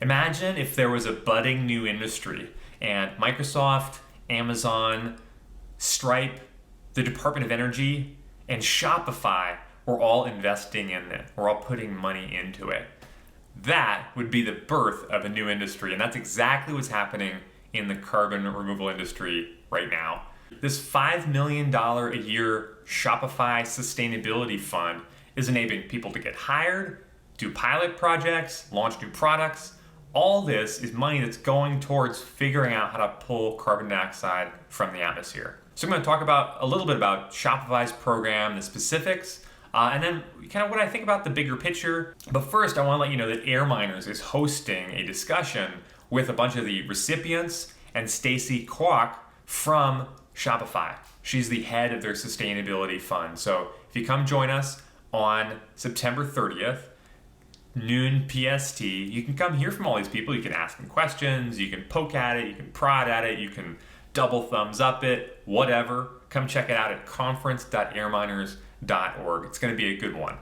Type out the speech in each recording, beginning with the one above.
Imagine if there was a budding new industry and Microsoft, Amazon, Stripe, the Department of Energy, and Shopify were all investing in it. We're all putting money into it. That would be the birth of a new industry, and that's exactly what's happening in the carbon removal industry right now. This $5 million a year Shopify sustainability fund is enabling people to get hired, do pilot projects, launch new products. All this is money that's going towards figuring out how to pull carbon dioxide from the atmosphere. So I'm going to talk about a little bit about Shopify's program, the specifics, and then kind of what I think about the bigger picture. But first, I want to let you know that AirMiners is hosting a discussion with a bunch of the recipients and Stacy Kwok from Shopify. She's the head of their sustainability fund. So if you come join us on September 30th, noon PST, you can come hear from all these people. You can ask them questions, you can poke at it, you can prod at it, you can double thumbs up it, whatever. Come check it out at conference.airminers.org. It's going to be a good one.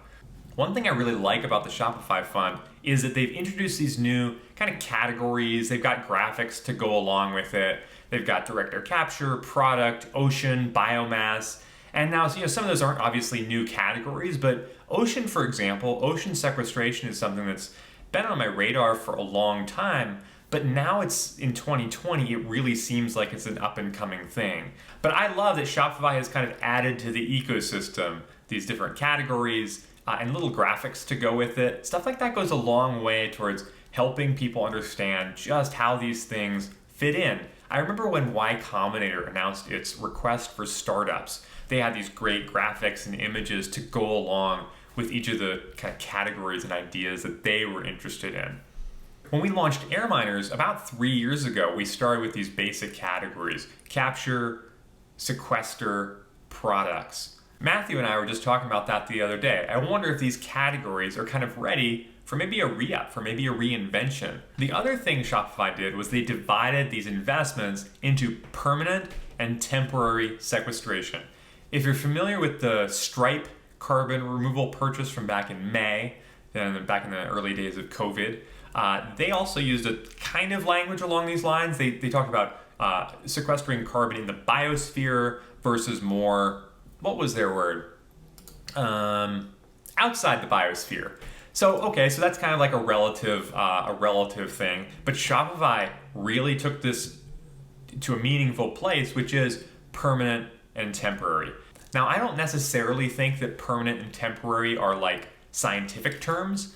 One thing I really like about the Shopify fund is that they've introduced these new kind of categories. They've got graphics to go along with it. They've got direct air capture, product, ocean, biomass. And now, some of those aren't obviously new categories, but ocean, for example, ocean sequestration is something that's been on my radar for a long time. But now it's in 2020, it really seems like it's an up and coming thing. But I love that Shopify has kind of added to the ecosystem these different categories and little graphics to go with it. Stuff like that goes a long way towards helping people understand just how these things fit in. I remember when Y Combinator announced its request for startups. They had these great graphics and images to go along with each of the kind of categories and ideas that they were interested in. When we launched AirMiners about 3 years ago, we started with these basic categories: capture, sequester, products. Matthew and I were just talking about that the other day. I wonder if these categories are kind of ready for maybe a re-up, for maybe a reinvention. The other thing Shopify did was they divided these investments into permanent and temporary sequestration. If you're familiar with the Stripe carbon removal purchase from back in May, and back in the early days of COVID, they also used a kind of language along these lines. They talked about sequestering carbon in the biosphere versus more, what was their word? Outside the biosphere. So that's kind of like a relative thing. But Shopify really took this to a meaningful place, which is permanent and temporary. Now, I don't necessarily think that permanent and temporary are like scientific terms,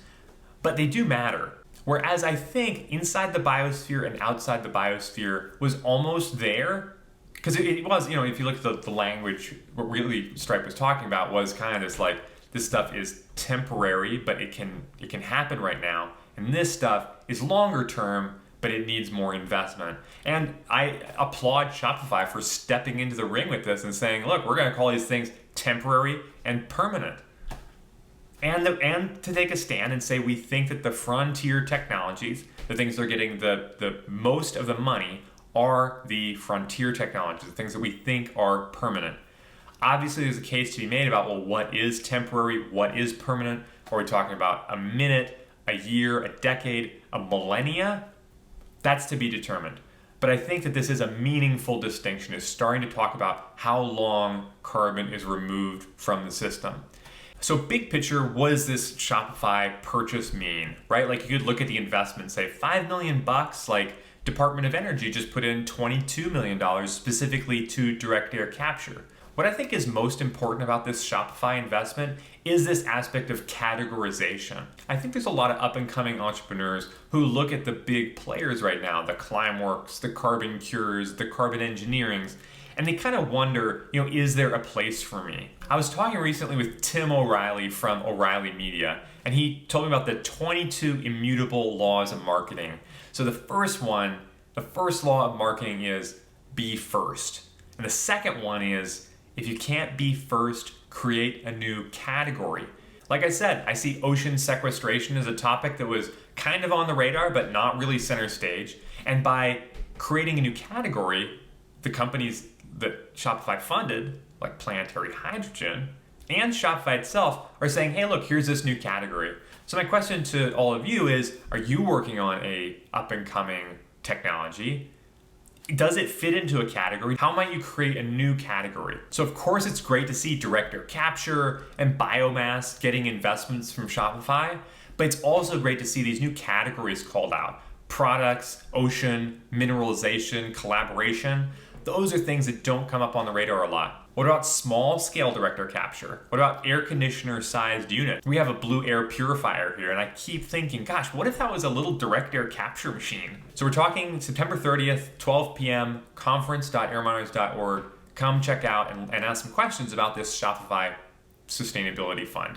but they do matter. Whereas I think inside the biosphere and outside the biosphere was almost there, because it was, if you look at the language, what really Stripe was talking about was kind of this like, this stuff is temporary, but it can happen right now. And this stuff is longer term, but it needs more investment. And I applaud Shopify for stepping into the ring with this and saying, look, we're going to call these things temporary and permanent. And to take a stand and say we think that the frontier technologies, the things that are getting the most of the money, are the frontier technologies, the things that we think are permanent. Obviously, there's a case to be made about, well, what is temporary, what is permanent? Are we talking about a minute, a year, a decade, a millennia? That's to be determined. But I think that this is a meaningful distinction. It's starting to talk about how long carbon is removed from the system. So big picture, what does this Shopify purchase mean, right? Like you could look at the investment, say $5 million, like Department of Energy just put in $22 million specifically to direct air capture. What I think is most important about this Shopify investment is this aspect of categorization. I think there's a lot of up and coming entrepreneurs who look at the big players right now, the Climeworks, the Carbon Cures, the Carbon Engineerings, and they kind of wonder, is there a place for me? I was talking recently with Tim O'Reilly from O'Reilly Media, and he told me about the 22 immutable laws of marketing. So the first law of marketing is be first. And the second one is, if you can't be first, create a new category. Like I said, I see ocean sequestration as a topic that was kind of on the radar, but not really center stage. And by creating a new category, the companies that Shopify funded, like Planetary Hydrogen, and Shopify itself are saying, hey, look, here's this new category. So my question to all of you is, are you working on a up and coming technology? Does it fit into a category? How might you create a new category? So of course it's great to see direct air capture and biomass getting investments from Shopify, but it's also great to see these new categories called out. Products, ocean, mineralization, collaboration. Those are things that don't come up on the radar a lot. What about small scale direct air capture? What about air conditioner sized unit? We have a blue air purifier here, and I keep thinking, gosh, what if that was a little direct air capture machine? So we're talking September 30th, 12 p.m., conference.airminers.org. Come check out and ask some questions about this Shopify Sustainability Fund.